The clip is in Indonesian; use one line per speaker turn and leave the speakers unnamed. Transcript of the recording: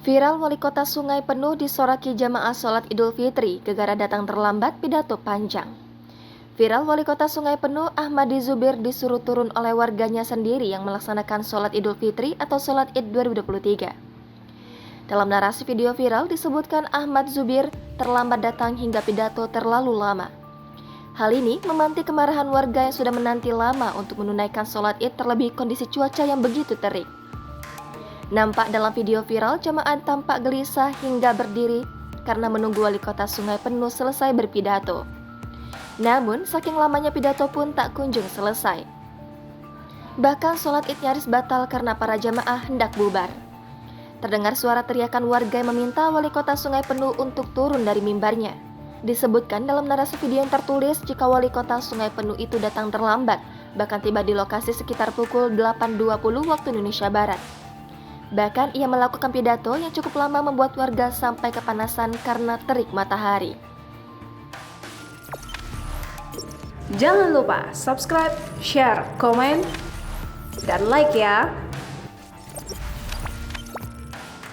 Viral wali kota Sungai penuh disoraki jamaah sholat Idul Fitri gara-gara datang terlambat pidato panjang. Viral wali kota Sungai penuh Ahmadi Zubir disuruh turun oleh warganya sendiri yang melaksanakan sholat Idul Fitri atau sholat Id 2023. Dalam narasi video viral disebutkan Ahmad Zubir terlambat datang hingga pidato terlalu lama. Hal ini memantik kemarahan warga yang sudah menanti lama untuk menunaikan sholat Id terlebih kondisi cuaca yang begitu terik. Nampak dalam video viral jemaah tampak gelisah hingga berdiri karena menunggu wali kota Sungai penuh selesai berpidato. Namun saking lamanya pidato pun tak kunjung selesai. Bahkan sholat Id nyaris batal karena para jemaah hendak bubar. Terdengar suara teriakan warga yang meminta wali kota Sungai penuh untuk turun dari mimbarnya. Disebutkan dalam narasi video yang tertulis jika wali kota Sungai penuh itu datang terlambat, bahkan tiba di lokasi sekitar pukul 8.20 waktu Indonesia Barat. Bahkan ia melakukan pidato yang cukup lama membuat warga sampai kepanasan karena terik matahari.
Jangan lupa subscribe, share, komen, dan like ya!